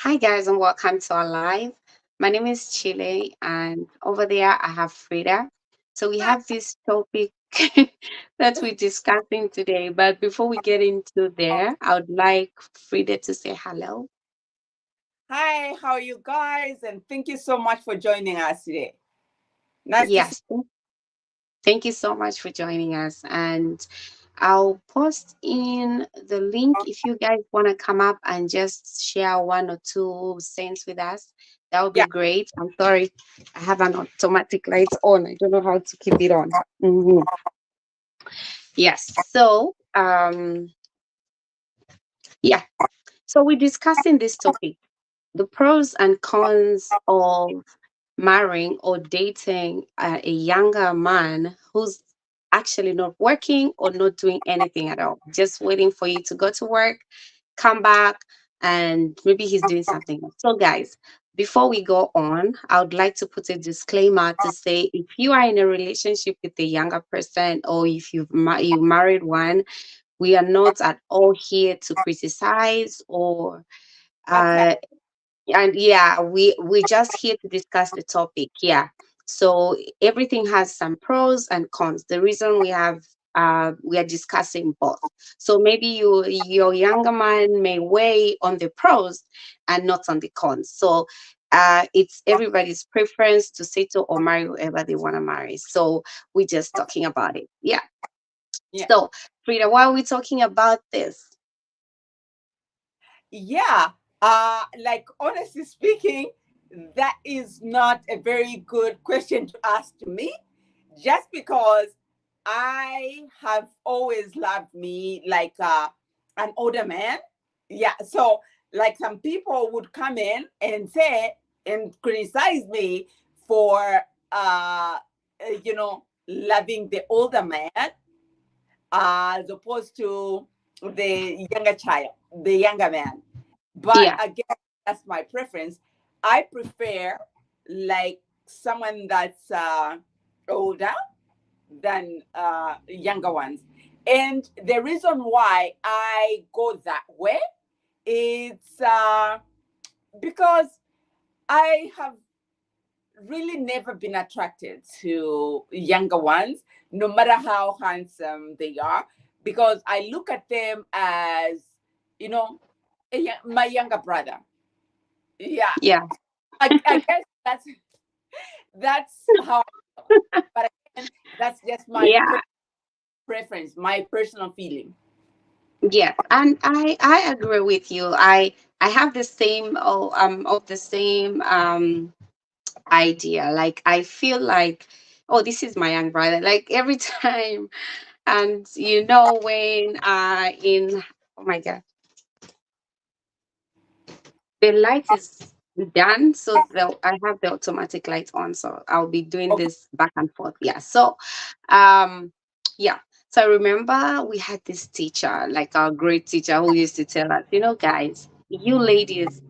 Hi, guys, and welcome to our live. My name is Chile, and over there I have Frida. So we Hi, have this topic that we're discussing today. But before we get into there, I would like Frida to say hello. hi, how are you guys? And thank you so much for joining us today. Nice to see Yes, thank you so much for joining us. And I'll post in the link if you guys want to come up and just share one or two cents with us. That would you. be great. I'm sorry, I have an automatic light on. I don't know how to keep it on. Mhm. Yes. Yeah. So we're discussing this topic, the pros and cons of marrying or dating a younger man who's actually not working or not doing anything at all, just waiting for you to go to work, come back, and maybe he's doing something else. So, guys, before we go on, I would like to put a disclaimer to say if you are in a relationship with a younger person or if you married one, we are not at all here to criticize or Okay. uh, and yeah, we're just here to discuss the topic. Yeah. So everything has some pros and cons. The reason we are discussing both. So maybe your younger man may weigh on the pros and not on the cons. So it's everybody's preference to settle or marry whoever they want to marry. So we're just talking about it. Yeah. Yeah. So Frida, why are we talking about this? Yeah. Like honestly speaking, that is not a very good question to ask to me, just because I have always loved me like an older man. Yeah. So like some people would come in and say and criticize me for loving the older man as opposed to the younger child, the younger man. But Yeah. again, that's my preference. I prefer like someone that's older than younger ones. And the reason why I go that way is because I have really never been attracted to younger ones, no matter how handsome they are, because I look at them as, you know, my younger brother. Yeah, Yeah. I guess that's how. But again, that's just my Yeah. preference, my personal feeling. Yes, and I agree with you. I have the same of the same idea. Like I feel like, oh, this is my young brother. Like every time, and when in oh my god, the light is done, so I have the automatic light on, so I'll be doing Okay. this back and forth. Yeah. So, um, yeah. So I remember we had this teacher, like our great teacher, who used to tell us, guys, you ladies,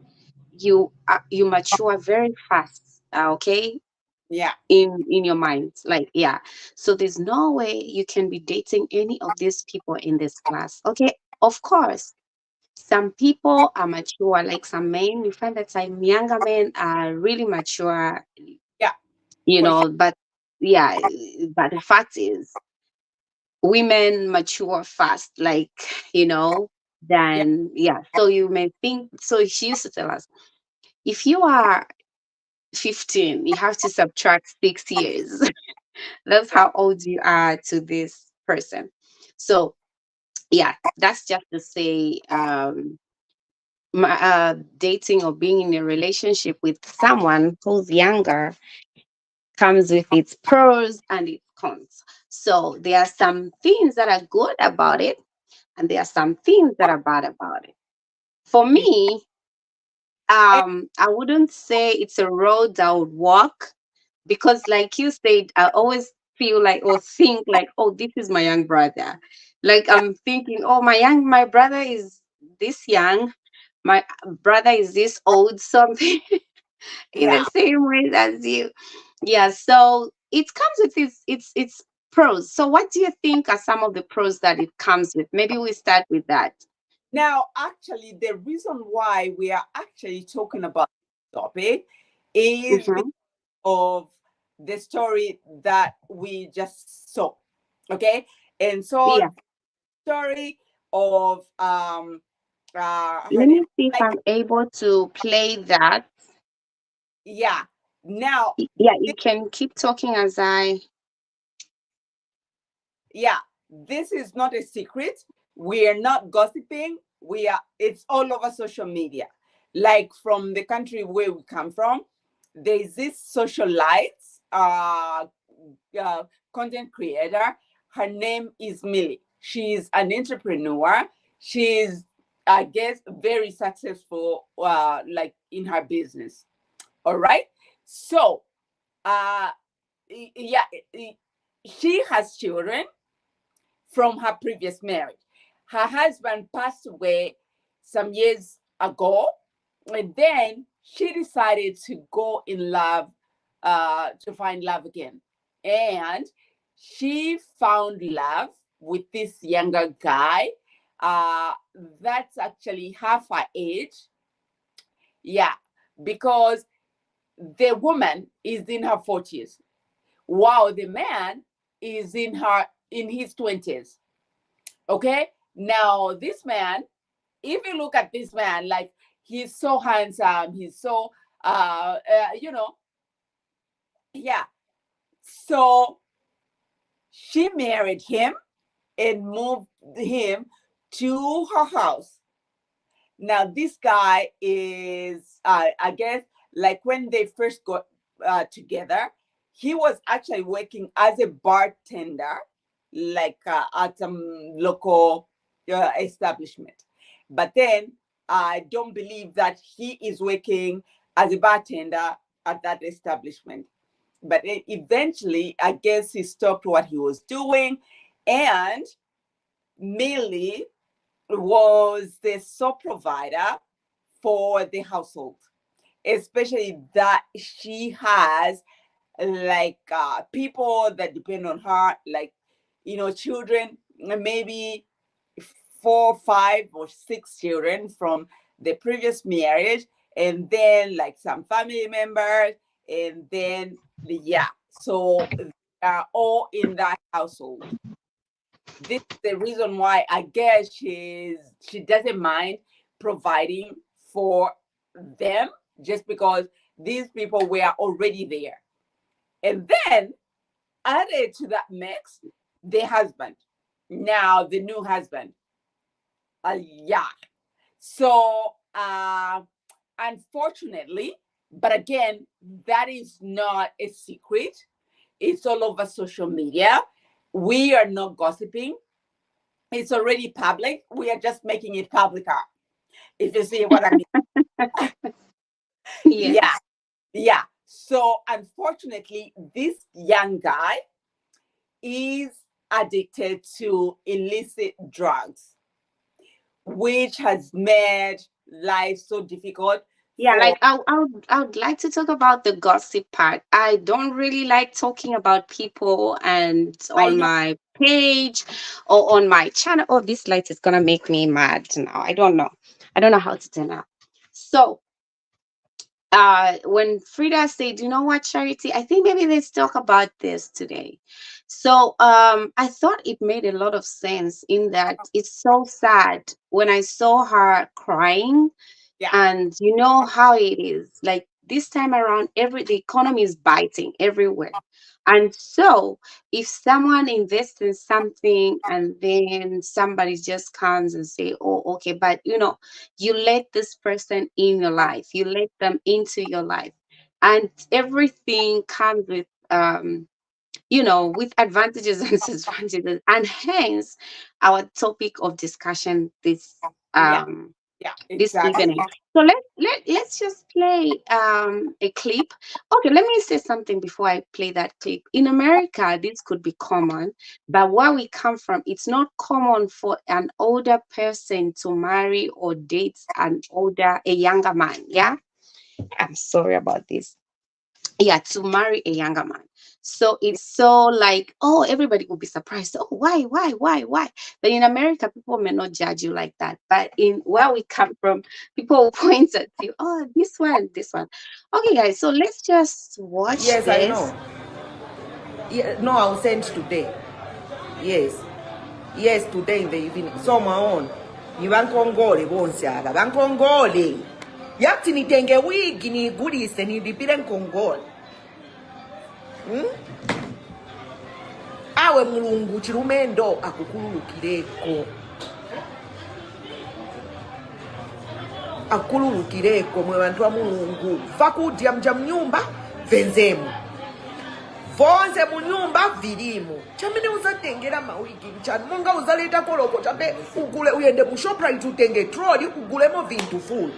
you mature very fast. Okay, Yeah. in your mind, like yeah. So there's no way you can be dating any of these people in this class. Okay, of course some people are mature, like some men. You find that some younger men are really mature, Yeah. For sure. but yeah, but the fact is, women mature fast, like, Yeah. than, yeah. So you may think, so she used to tell us, if you are 15, you have to subtract 6 years. That's Yeah. how old you are to this person. So, yeah, that's just to say, dating or being in a relationship with someone who's younger comes with its pros and its cons. So there are some things that are good about it, and there are some things that are bad about it. For Yeah. me, I wouldn't say it's a road that I would walk because, like you said, I always feel like or think like, oh, this is my young brother. Like Yeah. I'm thinking, oh, my brother is this young, my brother is this old, something in the Yeah. same way as you. Yeah, so it comes with its pros. So what do you think are some of the pros that it comes with? Maybe we start with that. Now, actually, the reason why we are actually talking about this topic is because Mm-hmm. of the story that we just saw. Okay. And so, Yeah. story of her Let name, me see if like, I'm able to play that. yeah. Now, Yeah, you can keep talking as I. yeah, this is not a secret. We are not gossiping. We are, it's all over social media. Like from the country where we come from, there's this socialite uh, content creator. Her name is Millie. She's an entrepreneur. She's, I guess, very successful, like in her business. All right. So, uh, yeah, she has children from her previous marriage. Her husband passed away some years ago, and then she decided to go in love, to find love again. And she found love with this younger guy, uh, that's actually half her age. Yeah, because the woman is in her 40s, while the man is in his 20s. Okay. Now, this man, if you look at this man, like he's so handsome, he's so, you know, yeah. So she married him and moved him to her house. Now, this guy is, I guess, like when they first got together, he was actually working as a bartender, like at some local establishment. But then I don't believe that he is working as a bartender at that establishment. But eventually, I guess he stopped what he was doing, and Millie was the sole provider for the household, especially that she has like people that depend on her, like, children, maybe 4, 5, or 6 children from the previous marriage, and then like some family members, and then yeah, so they are all in that household. This is the reason why I guess she doesn't mind providing for them, just because these people were already there. And then added to that mix, the husband. Now the new husband. Yeah. So unfortunately, but again, that is not a secret. It's all over social media. We are not gossiping. It's already public. We are just making it publicer, if you see what I mean. Yeah, Yes. yeah. So unfortunately, this young guy is addicted to illicit drugs, which has made life so difficult Yeah, for. like I would like to talk about the gossip part. I don't really like talking about people and I on know. my page or on my channel. Oh, this light is gonna make me mad now. I don't know. I don't know how to turn out. So when Frida said, you know what, Charity, I think maybe let's talk about this today. So I thought it made a lot of sense in that it's so sad when I saw her crying, Yeah, and you know how it is. Like this time around, the economy is biting everywhere. And so if someone invests in something and then somebody just comes and say, oh, okay, but you let this person in your life, you let them into your life, and everything comes with with advantages and disadvantages. And hence our topic of discussion yeah, um yeah, this exactly. evening. So let's just play a clip. Okay, let me say something before I play that clip. In America, this could be common, but where we come from, it's not common for an older person to marry or date a younger man. Yeah, I'm sorry about this. yeah, to marry a younger man. So it's so like, oh, everybody will be surprised. Oh, why? But in America, people may not judge you like that. But in where we come from, people will point at you. Oh, this one. Okay, guys. So let's just watch Yes, I this. know. Yeah, no, I'll send today. Yes. Yes, today in the evening. So my own. Nibankongole bonsiaga. Bankongole. Yakti nitenge wigi nigulise nilipire nkongole. Awe mulungu chilumendo akukululukireko. Akululukireko mwe bantu wa mulungu. Fakudya mja mnyumba venzemu. Vonse munyumba vilimu. Chamene uzatengera mawigi mchana. Monga uzaleta koloko chape ugule uyende mu Shoprite utenge troli ugulemo vintu full.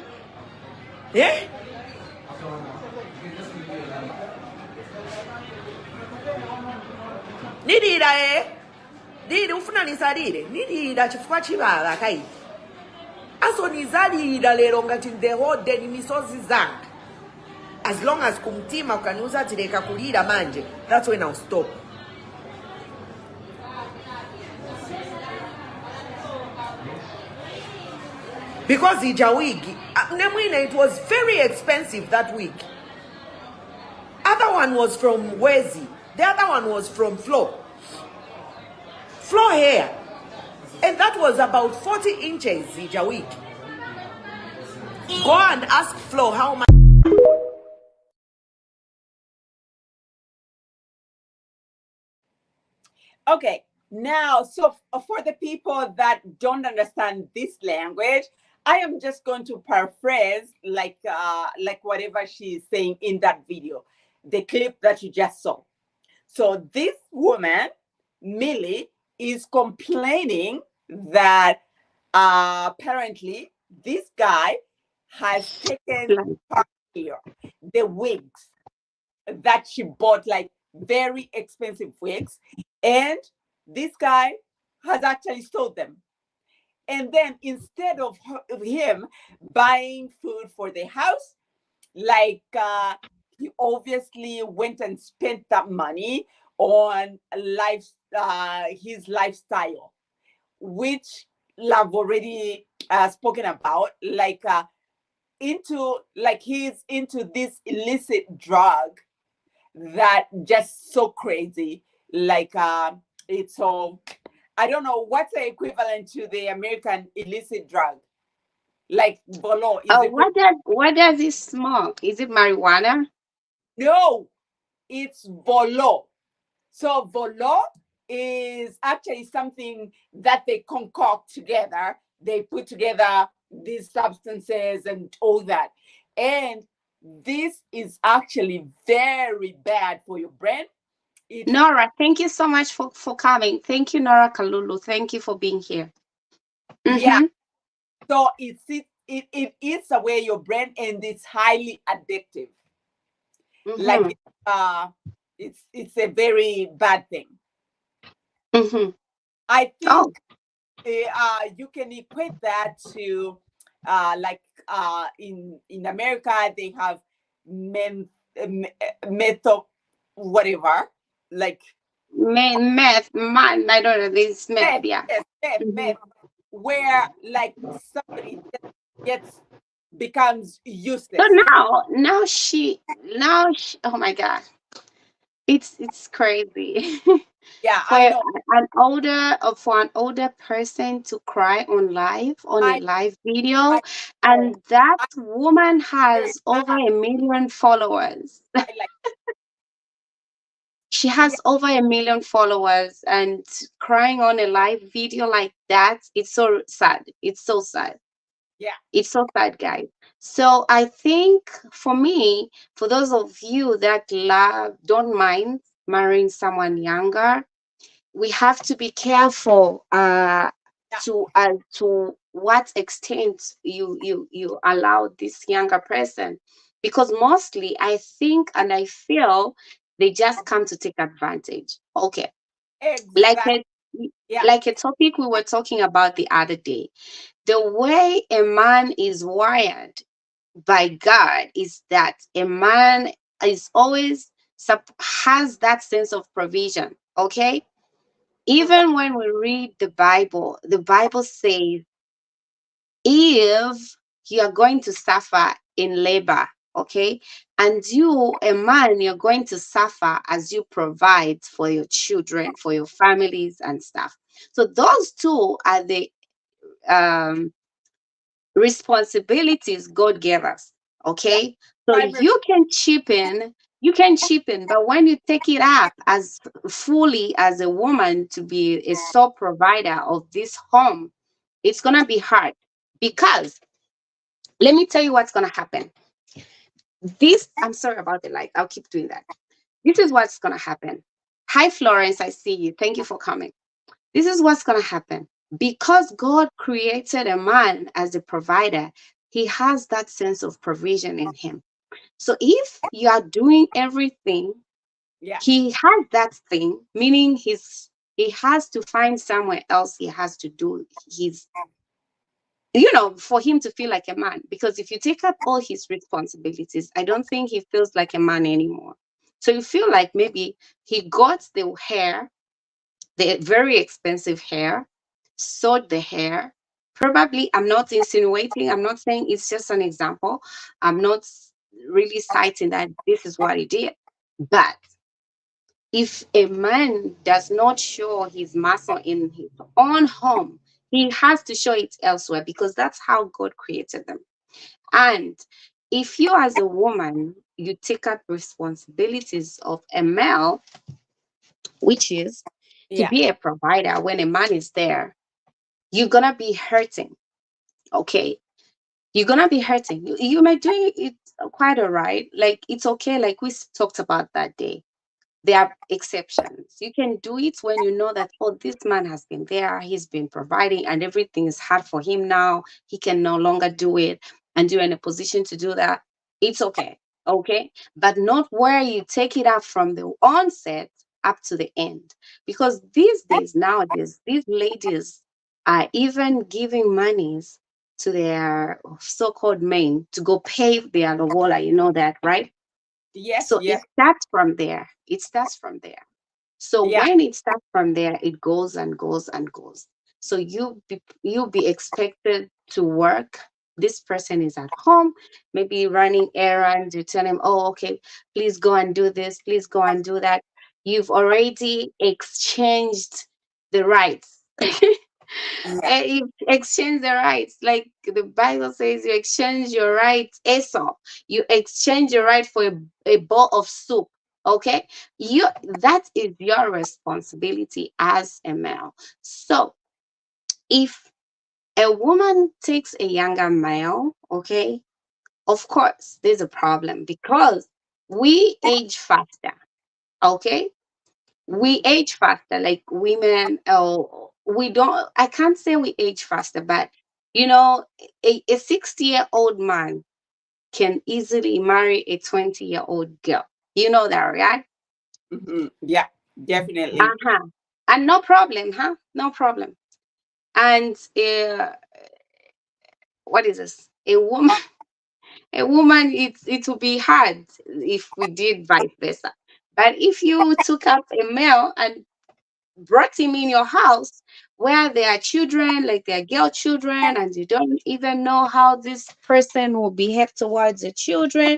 Eh? Nidira Diri ufuna nisalire. Nidira chifukwa chibala kaiti. Aso nizalira lero ngati the whole day ni misozi zanga. As long as kumtima ukaniuza tireka kulira manje, that's when I'll stop. Because ija wig, it was very expensive that wig. Other one was from Wezi. The other one was from Flo. Flo hair. And that was about 40 inches ija wig. Go and ask Flo how much. Okay, now, so for the people that don't understand this language, I am just going to paraphrase like whatever she's saying in that video, the clip that you just saw. So this woman, Millie, is complaining that apparently this guy has taken her hair, the wigs that she bought, like very expensive wigs, and this guy has actually sold them. And then instead of him buying food for the house, like he obviously went and spent that money on his lifestyle, which I've already spoken about, like he's into this illicit drug that just so crazy, like it's so, I don't know what's the equivalent to the American illicit drug, like Bolo. Is it What does he smoke? Is it marijuana? no, it's Bolo. So Bolo is actually something that they concoct together. They put together these substances and all that. And this is actually very bad for your brain. Nora, thank you so much for coming. Thank you, Nora Kalulu. Thank you for being here. Yeah. So it eats away your brain and it's highly addictive. Like it's a very bad thing. I think you can equate that to like in America they have meth whatever, like meth, man, I don't know, this meth, yeah. Meth, where like somebody becomes useless. So now she, oh my God, it's crazy. Yeah, for I know. an older person to cry on a live video, and that woman has over 1 million followers. She has over 1 million followers, and crying on a live video like that, it's so sad. It's so sad. Yeah. It's so sad, guys. So I think for me, for those of you that don't mind marrying someone younger, we have to be careful to what extent you allow this younger person, because mostly I think and I feel they just come to take advantage. Okay. Exactly. Like a topic we were talking about the other day, the way a man is wired by God is that a man is always has that sense of provision. Okay, even when we read the Bible says if you are going to suffer in labor, okay, and you, a man, you're going to suffer as you provide for your children, for your families and stuff. So those two are the um, responsibilities God gave us, okay? So Primary. you can chip in, but when you take it up as fully as a woman to be a sole provider of this home, it's gonna be hard because let me tell you what's gonna happen. I'm sorry about the light. I'll keep doing that. This is what's gonna happen. Hi, Florence. I see you. Thank you for coming. This is what's gonna happen. Because God created a man as a provider, he has that sense of provision in him. So if you are doing everything, Yeah. he has that thing, meaning he has to find somewhere else he has to do his, for him to feel like a man. Because if you take up all his responsibilities, I don't think he feels like a man anymore. So you feel like maybe he got the hair, the very expensive hair, sewed the hair. Probably, I'm not insinuating, I'm not saying, it's just an example. I'm not really citing that this is what he did. But if a man does not show his muscle in his own home, he has to show it elsewhere because that's how God created them. And if you, as a woman, you take up responsibilities of a male, which is to Yeah. be a provider when a man is there, you're gonna be hurting. Okay, you're gonna be hurting. You might do it quite all right. Like it's okay. Like we talked about that day. There are exceptions. You can do it when you know that, oh, this man has been there, he's been providing, and everything is hard for him now. He can no longer do it, and you're in a position to do that. It's okay. Okay. But not where you take it up from the onset up to the end. Because these days, nowadays, these ladies are even giving monies to their so-called men to go pave their lobola. You know that, right? Yes. So it Yes. starts from there. It starts from there. So Yeah. when it starts from there, it goes and goes and goes. So you'll be expected to work. This person is at home, maybe running errands. You tell him, oh, okay, please go and do this, please go and do that. You've already exchanged the rights. Yeah. You exchange the rights. Like the Bible says, you exchange your rights, Esau. You exchange your right for a bowl of soup. Okay, that is your responsibility as a male. So if a woman takes a younger male, okay, of course there's a problem because we age faster. Okay, we age faster, like women. Oh, we don't, I can't say we age faster, but you know a 60-year-old man can easily marry a 20-year-old girl. You know that, right? Yeah. Definitely. Uh-huh. And no problem, huh? No problem. And what is this, a woman? A woman, it will be hard if we did vice versa. But if you took up a male and brought him in your house where there are children, like there are girl children, and you don't even know how this person will behave towards the children,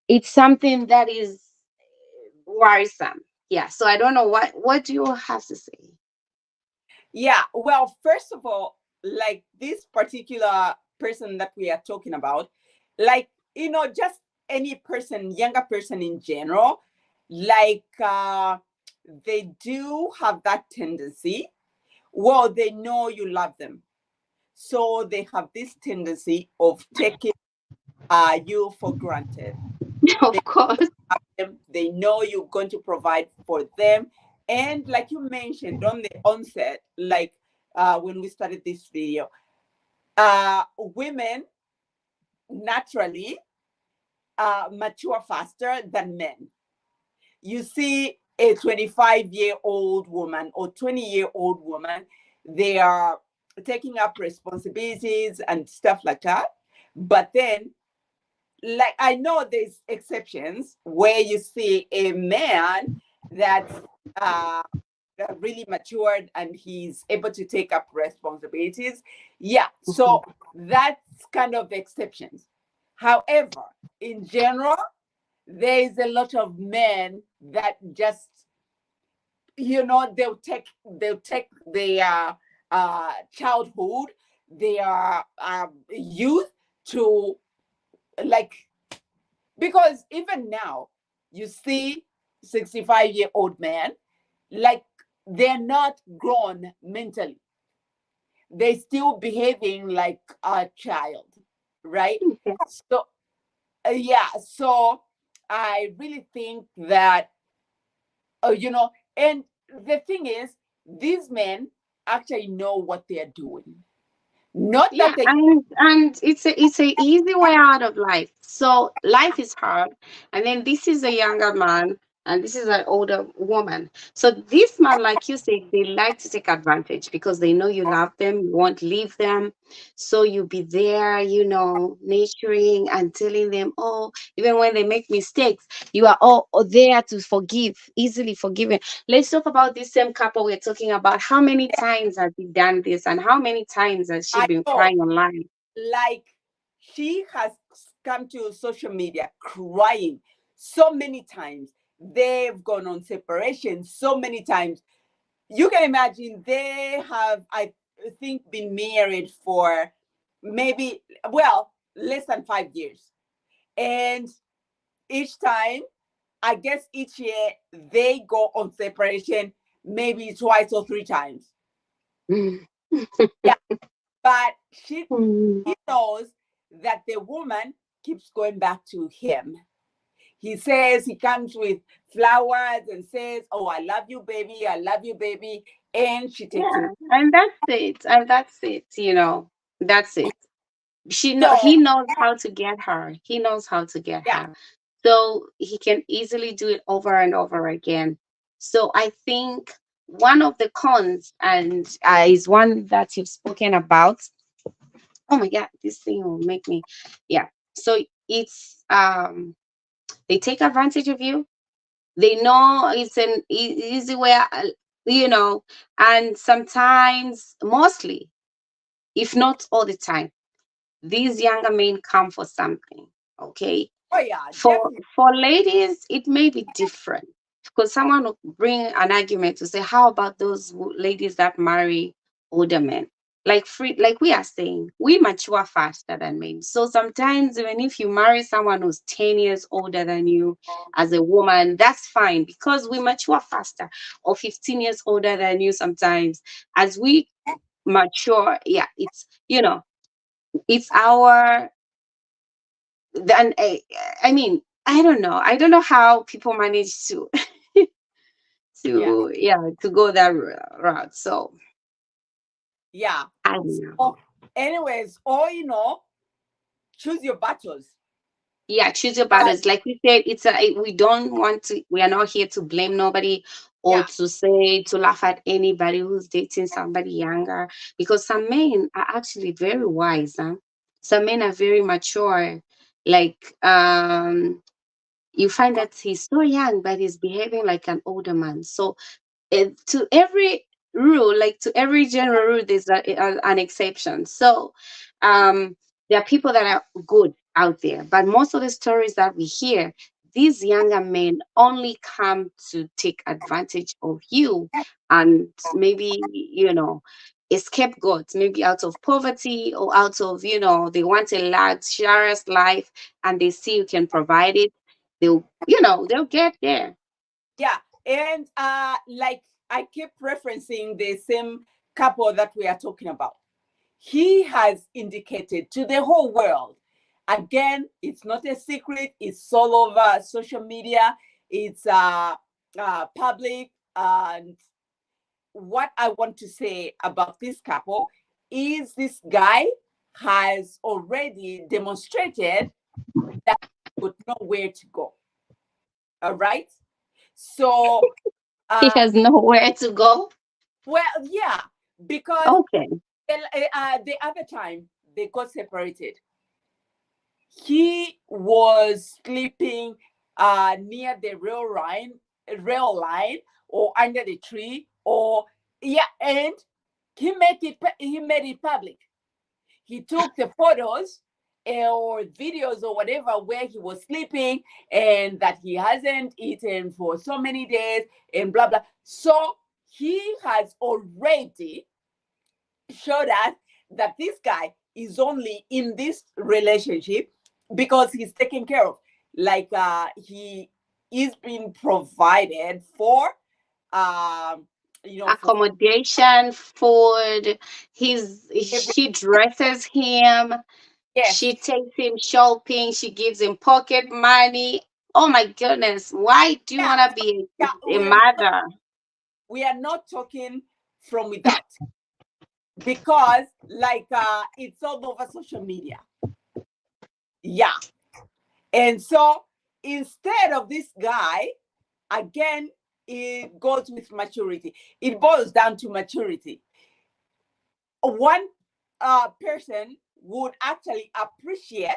it's something that is worrisome. Yeah. So I don't know, what do you have to say? Yeah. Well, first of all, like this particular person that we are talking about, like, just any person, younger person in general, like, they do have that tendency. Well, they know you love them. So they have this tendency of taking you for granted. They, Of course. they know you're going to provide for them. And like you mentioned on the onset, like when we started this video, women naturally mature faster than men. You see a 25-year-old woman or 20-year-old woman, they are taking up responsibilities and stuff like that. But then like I know there's exceptions where you see a man that's really matured and he's able to take up responsibilities. Yeah, so that's kind of exceptions. However, in general, there is a lot of men that just, they'll take their childhood, their youth to, like, because even now you see 65-year-old men, like, they're not grown mentally, they're still behaving like a child, right? Okay. So yeah, so I really think that, and the thing is, these men actually know what they're doing, not Yeah, that they. and it's a easy way out of life. So life is hard, and then this is a younger man, and this is an older woman. So this man, like you said, they like to take advantage because they know you love them, you won't leave them. So you be there, nurturing and telling them, oh, even when they make mistakes, you are all there to forgive, easily forgiven. Let's talk about this same couple we're talking about. How many times has he done this, and how many times has she I been know, crying online? like, she has come to social media crying so many times. They've gone on separation so many times. You can imagine they have, I think, been married for maybe, well, less than 5 years. And each time, I guess each year they go on separation maybe twice or three times. Mm. Yeah, but she Mm. he knows that the woman keeps going back to him. He says, he comes with flowers and says, oh, I love you, baby. I love you, baby. And she takes him. Yeah, and that's it. And that's it. That's it. He So, knows how to get her. He knows how to get yeah, her. So he can easily do it over and over again. So I think one of the cons, and is one that you've spoken about. Oh my God, this thing will make me. Yeah. So it's they take advantage of you. They know it's an easy way, you know, and sometimes, mostly, if not all the time, these younger men come for something. Okay. oh, yeah, For definitely. for ladies, it may be different because someone will bring an argument to say, how about those ladies that marry older men? Like we are saying, we mature faster than men. So sometimes, even if you marry someone who's 10 years older than you as a woman, that's fine because we mature faster, or 15 years older than you sometimes. As we mature, yeah, it's our then I mean, I don't know how people manage to Yeah, to go that route. So yeah. I don't know. So, anyways, or, choose your battles. Yeah, choose your But battles. Like we said, we don't want to. We are not here to blame nobody or yeah, to laugh at anybody who's dating somebody younger, because some men are actually very wise. Huh? Some men are very mature. Like you find that he's so young, but he's behaving like an older man. So to every rule, like to every general rule, there's an exception. So there are people that are good out there, but most of the stories that we hear, these younger men only come to take advantage of you, and maybe scapegoats, maybe out of poverty or out of they want a luxurious life, and they see you can provide it. They'll get there. yeah. And like, I keep referencing the same couple that we are talking about. He has indicated to the whole world. Again, it's not a secret, it's all over social media, it's public. And what I want to say about this couple is this guy has already demonstrated that he would know where to go. All right. So, He uh, has nowhere to go. well, yeah, because Okay. the other time they got separated, he was sleeping near the rail line, or under the tree, or yeah, and he made it public. He took the photos or videos or whatever where he was sleeping and that he hasn't eaten for so many days and blah blah. So he has already showed us that this guy is only in this relationship because he's taken care of. Like he is being provided for, um, for Accommodation, food. every, She dresses him. yes, She takes him shopping. She gives him pocket money. Oh my goodness! Why do you yeah, wanna be yeah. a mother? We are not talking from without, because like it's all over social media. Yeah. And so instead of this guy, again, it goes with maturity. It boils down to maturity. One person would actually appreciate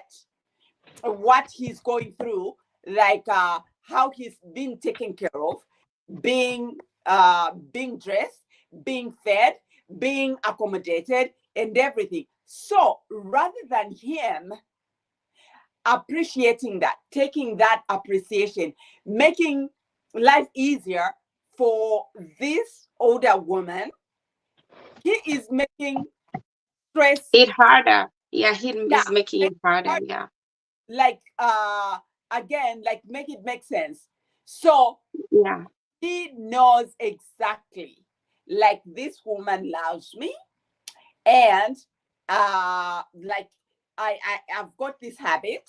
what he's going through, like how he's being taken care of, being dressed, being fed, being accommodated, and everything. So rather than him appreciating that, taking that appreciation, making life easier for this older woman, he is making stress. It harder. Yeah, he Yeah, is making make it harder. her, Yeah, like again, like make it make sense. So yeah, he knows exactly, like, this woman loves me, and like I've got this habit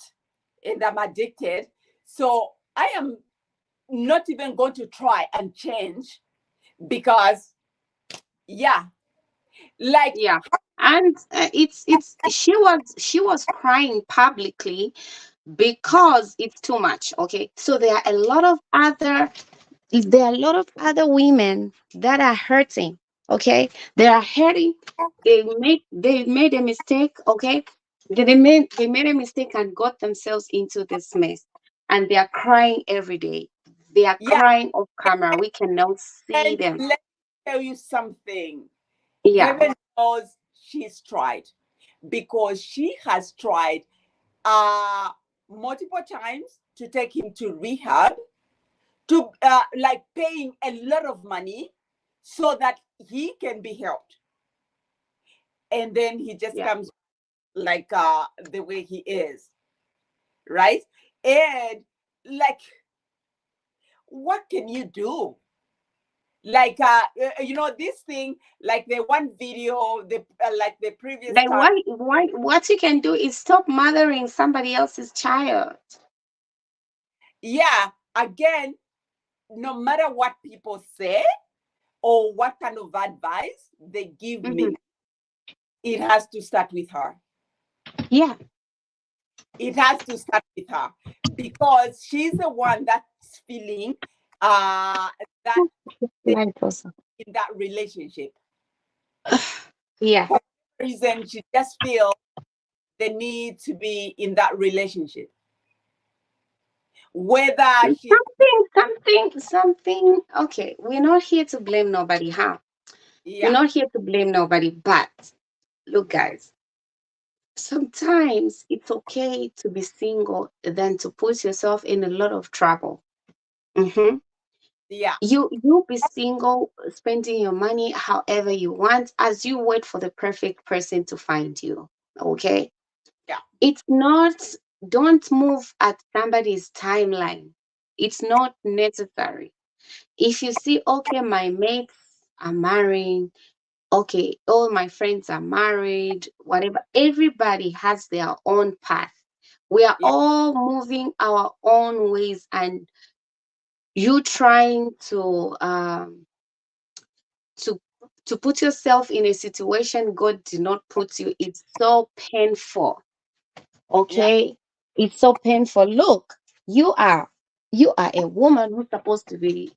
and I'm addicted, so I am not even going to try and change, because yeah, like, yeah. And it's she was crying publicly because it's too much. Okay, so there are a lot of other women that are hurting. Okay, they are hurting. They made a mistake. Okay, they made a mistake and got themselves into this mess, and they are crying every day. They are yeah, crying off camera. We cannot see and them. let me tell you something. Yeah, Heaven knows she's tried, because she has tried uh multiple times to take him to rehab, to like paying a lot of money so that he can be helped, and then he just yeah. comes like the way he is, right? And like, what can you do? Like this thing, like the one video, the like the previous Like time. what you can do is stop mothering somebody else's child. Yeah, again, no matter what people say or what kind of advice they give Hmm. me, it has to start with her. Yeah. It has to start with her, because she's the one that's feeling uh that Blind person. in that relationship. Yeah. For some reason, she just feels the need to be in that relationship, whether she, Something. Okay, we're not here to blame nobody, huh? We're yeah, not here to blame nobody, but look, guys, sometimes it's okay to be single than to put yourself in a lot of trouble. Hmm. yeah, You be single, spending your money however you want as you wait for the perfect person to find you. Okay? yeah, It's not, don't move at somebody's timeline. It's not necessary. If you see, okay, my mates are marrying, okay, all my friends are married, whatever, everybody has their own path. We are yeah, all moving our own ways, and you trying to to put yourself in a situation God did not put you, it's so painful. yeah, Okay, it's so painful. Look, you are you are a woman who's supposed to be,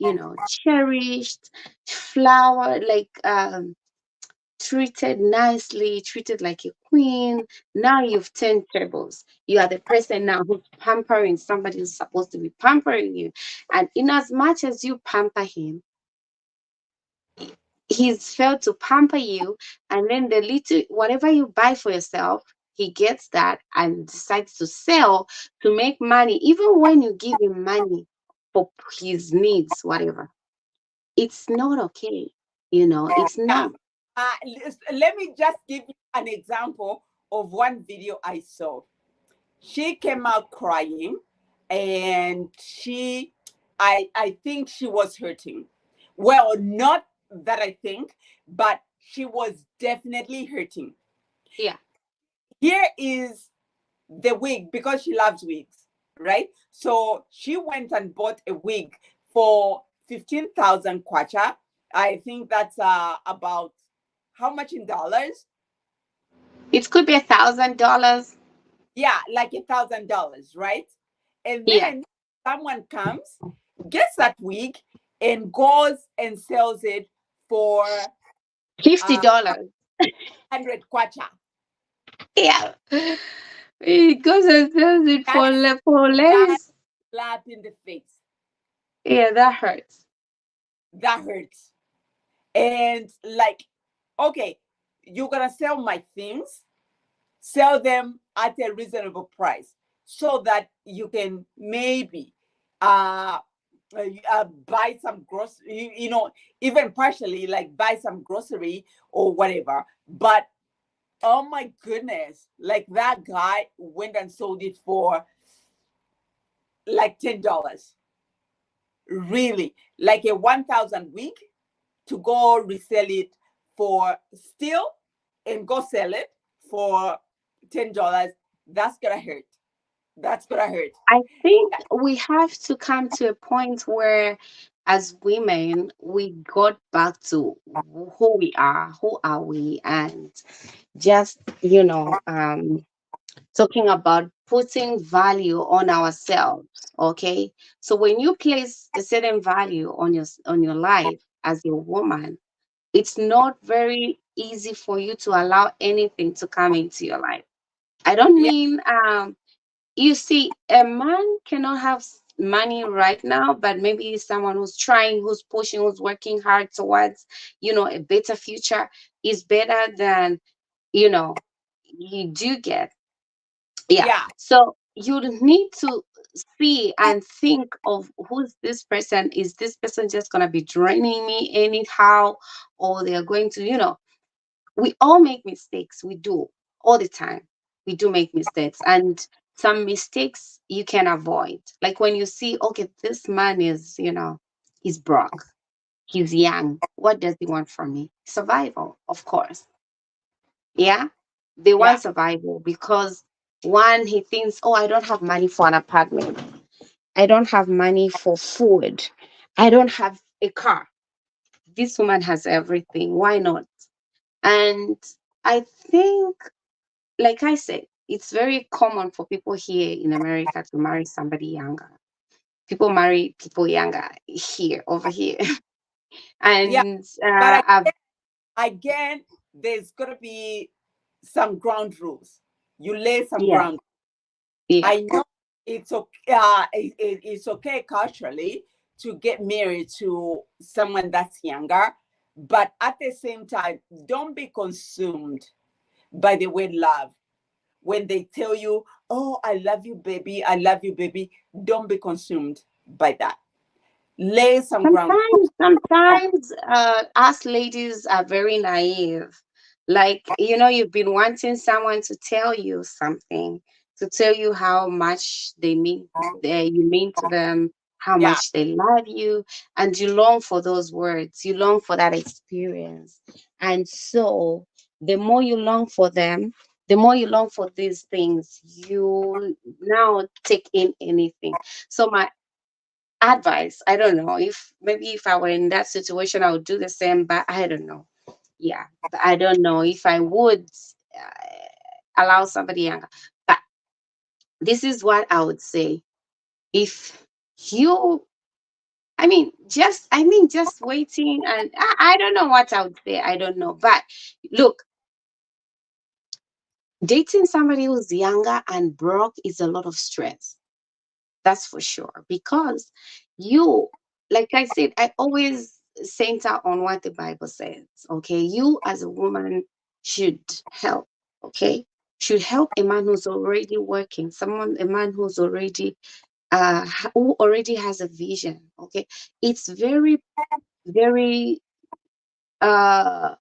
cherished, flower, like treated nicely, treated like a queen. Now you've turned tables. You are the person now who's pampering somebody who's supposed to be pampering you. And in as much as you pamper him, he's failed to pamper you. And then the little, whatever you buy for yourself, he gets that and decides to sell to make money, even when you give him money for his needs, whatever. It's not okay. It's Yeah. not. Let me just give you an example of one video I saw. She came out crying, and I think she was hurting. Well, not that I think, but she was definitely hurting. Yeah. Here is the wig, because she loves wigs, right? So she went and bought a wig for 15,000 kwacha. I think that's about how much in dollars? It could be $1,000. Yeah, like $1,000, right? And Yeah. then someone comes, gets that wig, and goes and sells it for uh, $50. 100 kwacha. Yeah. It goes and sells it for That's for that less. slap in the face. Yeah, that hurts. That hurts. And like, okay, you're gonna sell my things, sell them at a reasonable price so that you can maybe uh, buy some grocery, even partially, like buy some grocery or whatever. But oh my goodness, like that guy went and sold it for like $10. Really, like a 1,000 week, to go resell it for still, and go sell it for $10. That's gonna hurt. That's gonna hurt. I think we have to come to a point where, as women, we got back to who we are, who are we, and just, talking about putting value on ourselves. Okay, so when you place a certain value on your life as a woman, it's not very easy for you to allow anything to come into your life. I don't Yeah, mean, you see, a man cannot have money right now, but maybe someone who's trying, who's pushing, who's working hard towards, a better future is better than, you know you do get. Yeah. yeah, So you need to see and think of who's this person. Is this person just going to be draining me anyhow, or they're going to, we all make mistakes. We do all the time. We do make mistakes. And some mistakes you can avoid. Like when you see, okay, this man is, he's broke, he's young. What does he want from me? Survival, of course. Yeah. They yeah, want survival because, one, he thinks, oh, I don't have money for an apartment. I don't have money for food. I don't have a car. This woman has everything. Why not? And I think, like I said, it's very common for people here in America to marry somebody younger. People marry people younger here, over here. yeah. And But I've, again, there's gonna be some ground rules. You lay some yeah, ground. yeah, I know it's okay. It's okay culturally to get married to someone that's younger, but at the same time, don't be consumed by the word love. When they tell you, "Oh, I love you, baby. I love you, baby," don't be consumed by that. Lay some ground. sometimes us ladies are very naive. Like, you've been wanting someone to tell you something, to tell you how much you mean to them, how Yeah, much they love you, and you long for those words, you long for that experience. And so the more you long for them, the more you long for these things, you now take in anything. So my advice, I don't know, if maybe if I were in that situation I would do the same, but I don't know. Yeah, but I don't know if I would allow somebody younger. But this is what I would say: if you just waiting, and I don't know what I would say. I don't know. But look, dating somebody who's younger and broke is a lot of stress. That's for sure. Because you, like I said, I always center on what the Bible says. Okay. You as a woman should help. Okay. Should help a man who's already working, a man who already has a vision. Okay. It's very, very uh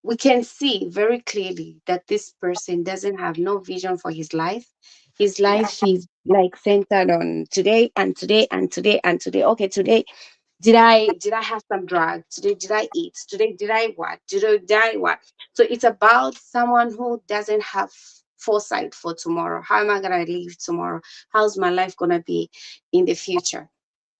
we can see very clearly that this person doesn't have no vision for his life. His Yeah. life is like centered on today and today and today and today. Okay, today did I have some drugs? Today did I eat? Today did I what? Did I what? So it's about someone who doesn't have foresight for tomorrow. How am I gonna live tomorrow? How's my life gonna be in the future?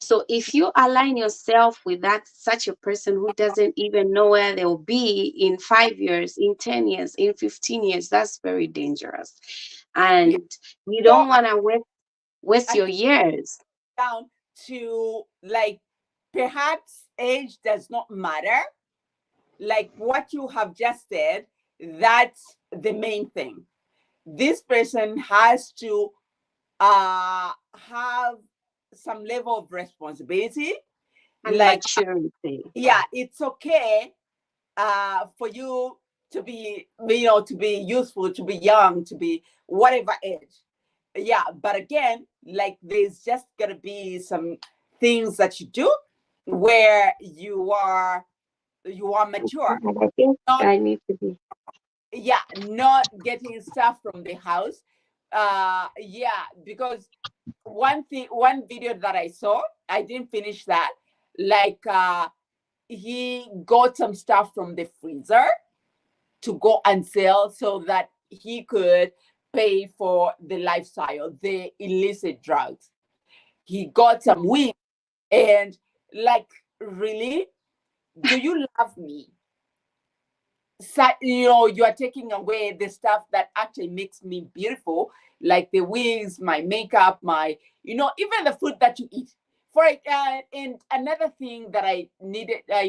So if you align yourself with that such a person who doesn't even know where they'll be in 5 years, in 10 years, in 15 years, that's very dangerous. Yeah. And you So don't want to waste I your think years. down to like perhaps age does not matter. Like what you have just said, that's the main thing. This person has to have some level of responsibility. And Like, maturity. yeah, it's okay for you to be, to be useful, to be young, to be whatever age. Yeah, but again, like there's just gonna be some things that you do where you are mature. And I think Not, I need to be. yeah, not getting stuff from the house. Yeah, because one video that I saw, I didn't finish that. Like he got some stuff from the freezer to go and sell so that he could pay for the lifestyle, the illicit drugs. He got some weed and like, really? Do you love me? So, you are taking away the stuff that actually makes me beautiful, like the wigs, my makeup, my, even the food that you eat. And another thing that I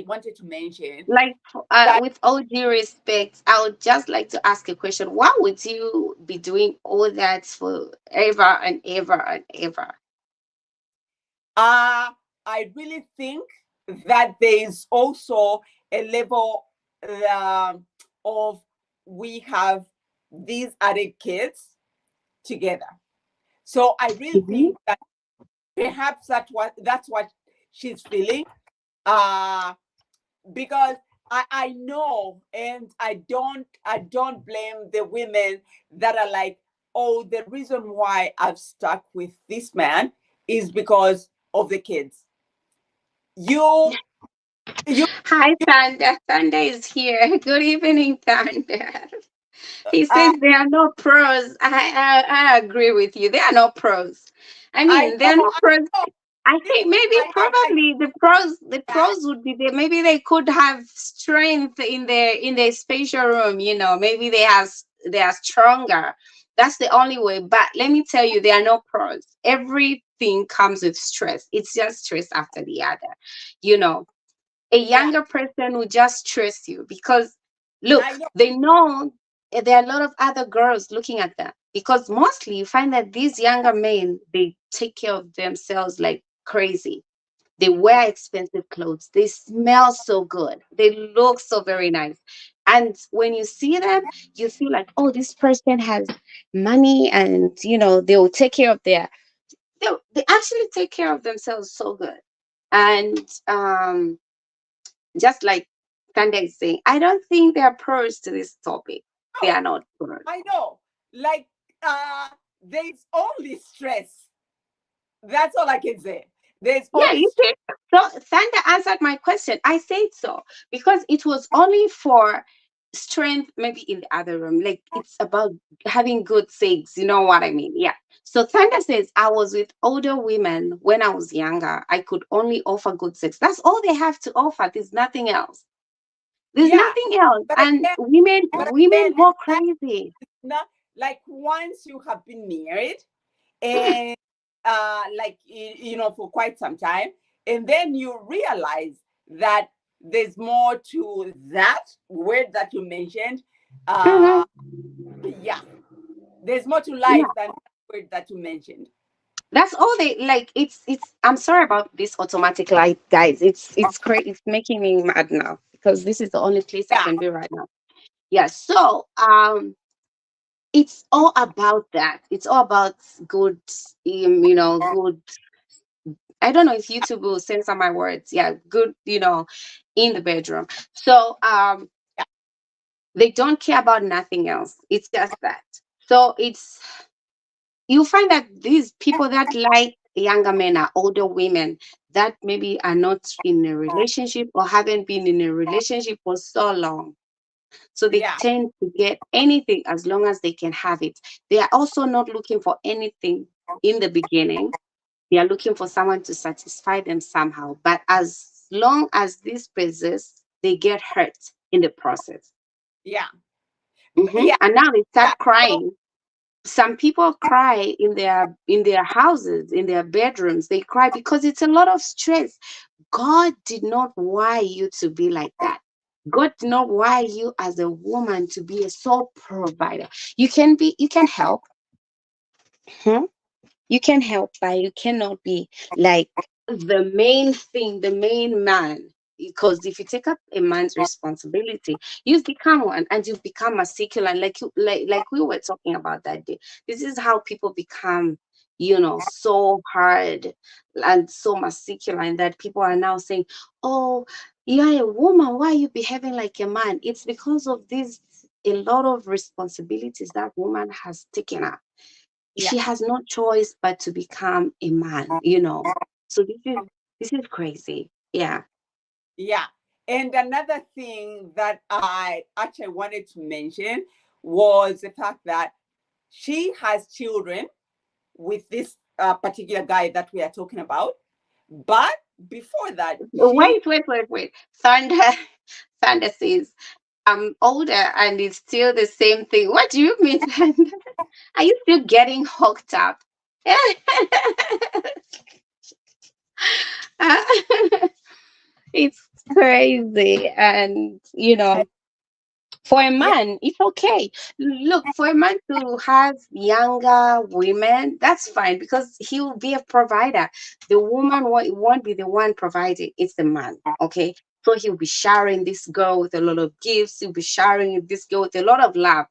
wanted to mention Like, that with all due respect, I would just like to ask a question. Why would you be doing all that for ever and ever and ever? I really think that there is also a level um of we have these added kids together. So I really Mhm. think that perhaps that's what she's feeling. Uh because I know, and I don't blame the women that are like, oh, the reason why I've stuck with this man is because of the kids. You you Hi, Thunder. Thunder is here. Good evening, Thunder. He uh, says there are no pros. I agree with you. There are no pros. I I mean, know, there are no I pros. know. I See, think maybe I probably the pros that would be there. Maybe they could have strength in their spatial room. Maybe they are stronger. That's the only way. But let me tell you, there are no pros. Everything comes with stress. It's just stress after the other. You know, a Yeah, younger person will just trust you because I look, know. they know there are a lot of other girls looking at them, because mostly you find that these younger men, they take care of themselves like crazy. They wear expensive clothes, they smell so good, they look so very nice, and when you see them, you feel like, oh, this person has money, and they'll take care of they actually take care of themselves so good. And just like Kanda is saying, I don't think there are pros to this topic. They Oh, are not pros. I know. Like there's only stress. That's all I can say. There's Yeah, only you stress. see. So Thunder answered my question. I said so because it was only for strength, maybe in the other room. Like it's about having good sex. You know what I mean? Yeah. So Thunder says, I was with older women when I was younger. I could only offer good sex. That's all they have to offer. There's nothing else. There's Yeah, nothing else. but And again, women, but women again, go that crazy. not like once you have been married and like for quite some time, And then you realize that there's more to that word that you mentioned. Mhm. Yeah, there's more to Yeah, life than that word that you mentioned. that's all they like. It's. I'm sorry about this automatic light, guys. It's great. It's making me mad now because this is the only place I Yeah, can be right now. Yeah. So it's all about that. It's all about good, good. I don't know if YouTube will censor my words. Yeah, good, in the bedroom. So yeah, they don't care about nothing else. It's just that. So you find that these people that like younger men are older women that maybe are not in a relationship or haven't been in a relationship for so long. So they yeah, tend to get anything as long as they can have it. They are also not looking for anything in the beginning. They are looking for someone to satisfy them somehow. But as long as this persists, they get hurt in the process. yeah, yeah, And now they yeah. start So crying. Some people cry in their houses, in their bedrooms. They cry because it's a lot of stress. God did not wire you to be like that. God did not wire you as a woman to be a sole provider. You can help. Hmm? You can help, but you cannot be like the main thing, the main man. Because if you take up a man's responsibility, you've become one, and you've become masculine, like we were talking about that day. This is how people become, so hard and so masculine that people are now saying, "Oh, you're a woman. Why are you behaving like a man?" It's because of this a lot of responsibilities that woman has taken up. yeah, She has no choice but to become a man. So this is crazy. Yeah. yeah. And another thing that I actually wanted to mention was the fact that she has children with this particular guy that we are talking about. But before that, she, Wait. Thunder says, I'm older and it's still the same thing. What do you mean, Thunder? Are you still getting hooked up? It's crazy. And, for a yeah, man, it's okay. Look, for a man to have younger women, that's fine because he will be a provider. The woman won't be the one providing, it's the man. Okay. So he'll be showering this girl with a lot of gifts. He'll be showering this girl with a lot of love.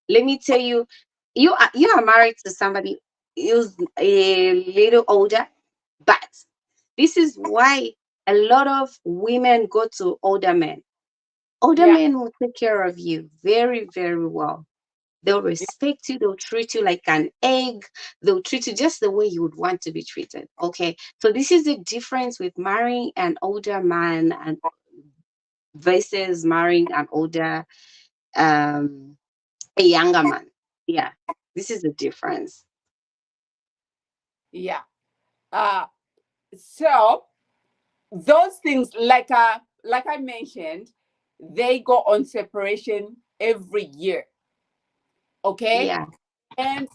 Let me tell you, you are married to somebody who's a little older, but this is why a lot of women go to older men. Older yeah, men will take care of you very, very well. They'll respect you. They'll treat you like an egg. They'll treat you just the way you would want to be treated. Okay. So this is the difference with marrying an older man and versus marrying um, a younger man. Yeah. This is the difference. yeah. Uh, so those things, like I mentioned, they go on separation every year. Okay, Yeah. and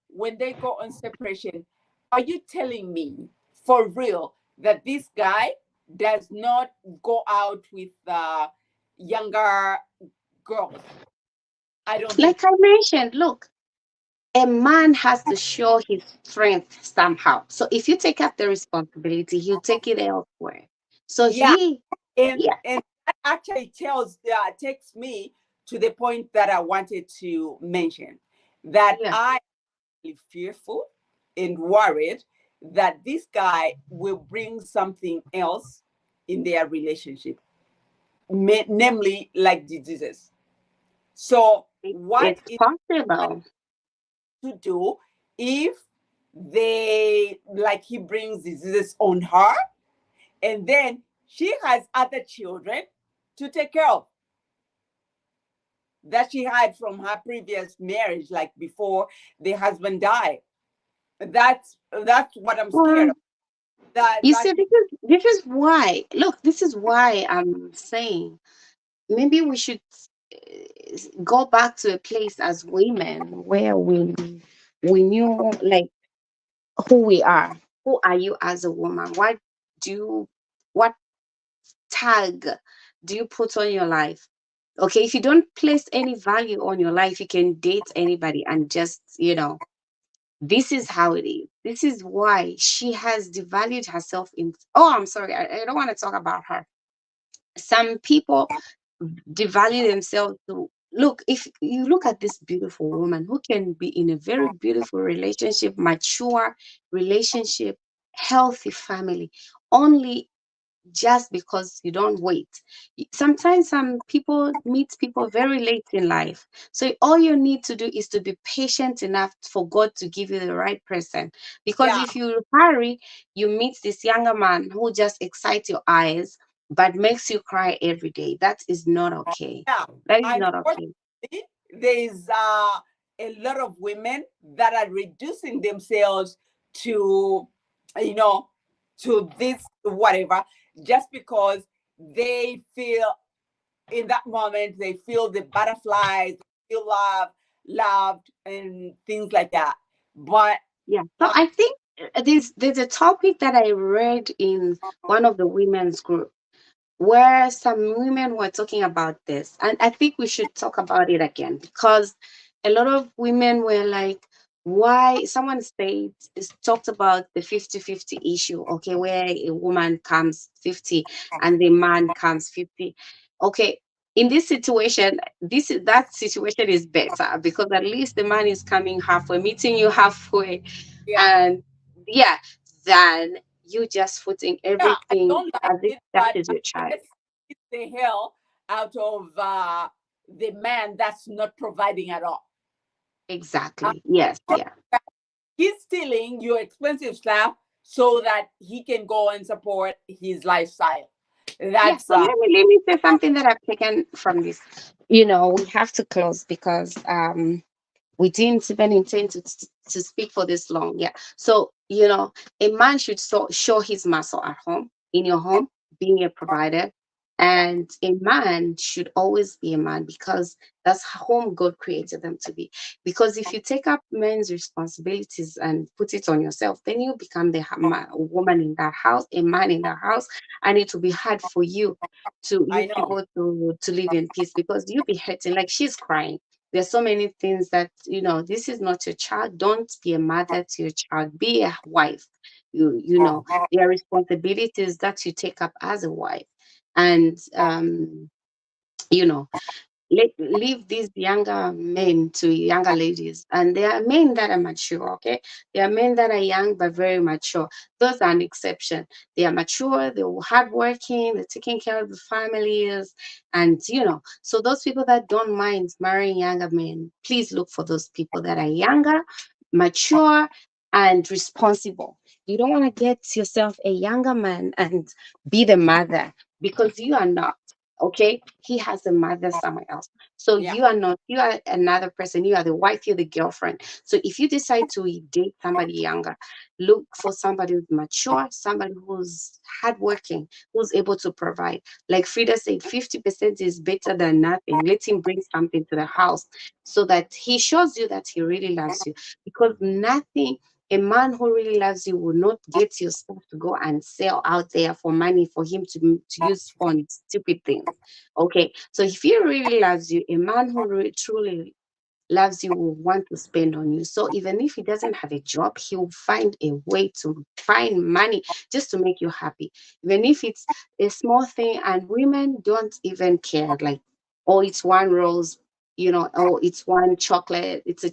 when they go on separation, are you telling me for real that this guy does not go out with younger girls? I don't think Like I mentioned, look, a man has to show his strength somehow. So if you take up the responsibility, he'll take it elsewhere. So yeah. and yeah, and that actually takes me to the point that I wanted to mention, that yeah. I am fearful and worried that this guy will bring something else in their relationship, namely like diseases. So what It's is possible. to do if they like he brings diseases on her, and then she has other children to take care of that she had from her previous marriage, like before the husband died. That's what I'm scared Well, of. That you see, this is why. Look, this is why I'm saying maybe we should go back to a place as women where we knew like who we are. who are you as a woman? Do you, what tag do you put on your life? Okay, if you don't place any value on your life, you can date anybody and just, this is how it is. This is why she has devalued herself in. Oh, I'm sorry. I don't want to talk about her. Some people devalue themselves to look. If you look at this beautiful woman who can be in a very beautiful relationship, mature relationship, healthy family, only just because you don't wait. Sometimes some people meet people very late in life. So all you need to do is to be patient enough for God to give you the right person. Because Yeah, if you hurry, you meet this younger man who just excites your eyes but makes you cry every day. That is not okay. yeah. That is not okay. Unfortunately, there's a lot of women that are reducing themselves to, you know, to this whatever, just because they feel in that moment they feel the butterflies, feel loved, and things like that. But Yeah. So uh, I think there's a topic that I read in one of the women's group where some women were talking about this. And I think we should talk about it again because a lot of women were like, why someone said is talked about the 50-50 issue, okay, where a woman comes 50 and the man comes 50. Okay, in this situation, that situation is better because at least the man is coming halfway, meeting you halfway, yeah, and yeah, than you just putting yeah, I everything don't like as if it, that but is your child. let's get the hell out of the man that's not providing at all. Uh, Exactly. Yes. Yeah. he's stealing your expensive stuff so that he can go and support his lifestyle. Yeah. That's So let me say something that I've taken from this. We have to close because we didn't even intend to speak for this long. Yeah. So, a man should show his muscle at home, in your home, being a provider. And a man should always be a man because that's whom God created them to be. Because if you take up men's responsibilities and put it on yourself, then you become the woman in that house, a man in that house, and it will be hard for you to you I know. people to live in peace because you'll be hurting. Like she's crying, there's so many things that this is not your child. Don't be a mother to your child, be a wife. There are responsibilities that you take up as a wife, and you know leave these younger men to younger ladies. And there are men that are mature, okay? There are men that are young but very mature. Those are an exception. They are mature, they're hardworking, they're taking care of the families. And so those people that don't mind marrying younger men, please look for those people that are younger, mature, and responsible. You don't want to get yourself a younger man and be the mother, because you are not. Okay, he has a mother somewhere else. So Yeah. you are not, you are another person. You are the wife, you're the girlfriend. So if you decide to date somebody younger, look for somebody who's mature, somebody who's hardworking, who's able to provide. Like Frida said, 50% is better than nothing. Let him bring something to the house so that he shows you that he really loves you. Because nothing, a man who really loves you will not get your stuff to go and sell out there for money for him to use for stupid things. Okay, so if he really loves you, a man who really, truly loves you will want to spend on you. So even if he doesn't have a job, he will find a way to find money just to make you happy. Even if it's a small thing, and women don't even care, like, oh, it's one rose, oh, it's one chocolate, it's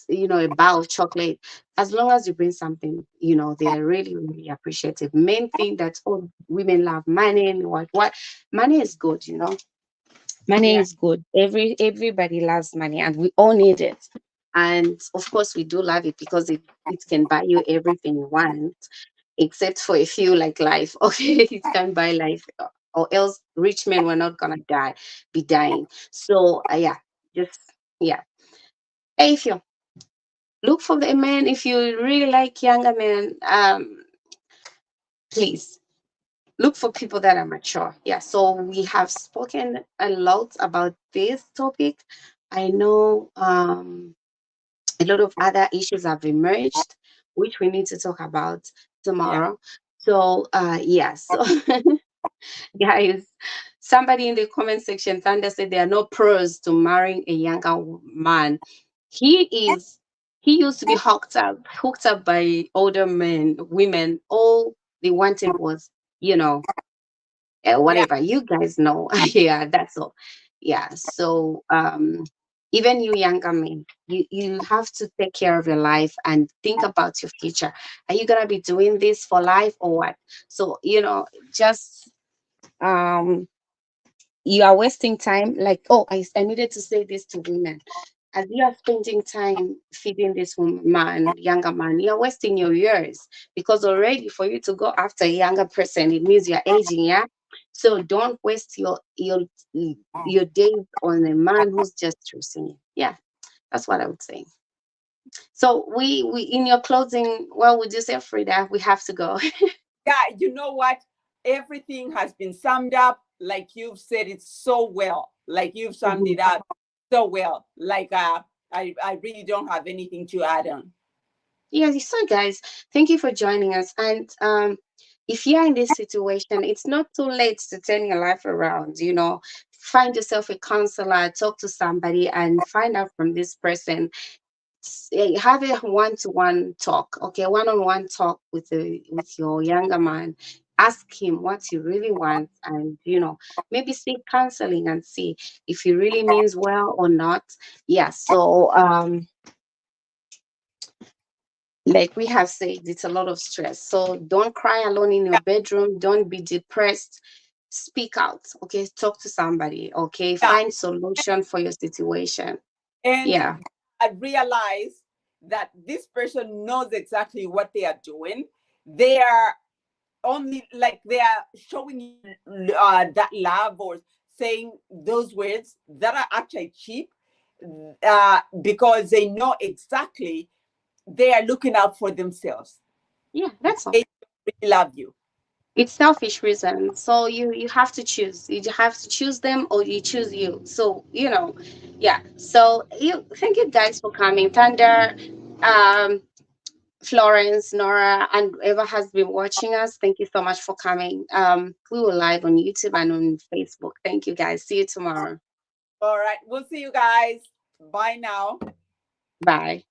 a bar of chocolate. As long as you bring something, they are really, really appreciative. Men think that, oh, women love money and what. Money is good. Money Yeah. is good. Everybody loves money, and we all need it. And of course, we do love it because it can buy you everything you want, except for a few like life. Okay, it can buy life, or else rich men were not gonna be dying. So yeah, just yeah. Hey, if you look for the man, if you really like younger men, please look for people that are mature. Yeah, so we have spoken a lot about this topic. I know a lot of other issues have emerged, which we need to talk about. tomorrow. So yes. So guys, somebody in the comment section, Thunder said there are no pros to marrying a younger man. He is he used to be hooked up by older men, women. All they wanted was, you know, Yeah. whatever. You guys know. Yeah, that's all. Yeah. So even you younger men, you have to take care of your life and think about your future. Are you gonna be doing this for life or what? So, just um you are wasting time. Like, oh, I needed to say this to women. As you are spending time feeding this man, younger man, you're wasting your years, because already for you to go after a younger person, it means you're aging. Yeah. So don't waste your days on a man who's just choosing you. Yeah, that's what I would say. So we in your closing, well, would you say, Frida, we have to go? Yeah, you know what? Everything has been summed up. Like you've said it so well. Like you've summed Mhm. it up so well. Like I really don't have anything to add on. Yeah, so guys, thank you for joining us. And if you're in this situation, it's not too late to turn your life around. Find yourself a counselor, talk to somebody, and find out from this person. Have a one-to-one talk, okay, one-on-one talk with your younger man. Ask him what he really wants, and maybe seek counseling and see if he really means well or not. Yeah. So like we have said, it's a lot of stress. So don't cry alone in your bedroom. Don't be depressed. Speak out. Okay. Talk to somebody. Okay. Yeah. Find solution for your situation. And Yeah. I realized that this person knows exactly what they are doing. They are only like they are showing you that love or saying those words that are actually cheap, because they know exactly they are looking out for themselves. Yeah. That's all. They really love you. It's selfish reason. So you have to choose. You have to choose them or you choose you. So yeah. So thank you guys for coming. Thunder, um, Florence, Nora, and whoever has been watching us, thank you so much for coming. We will live on YouTube and on Facebook. Thank you guys. See you tomorrow. All right. We'll see you guys. Bye now. Bye.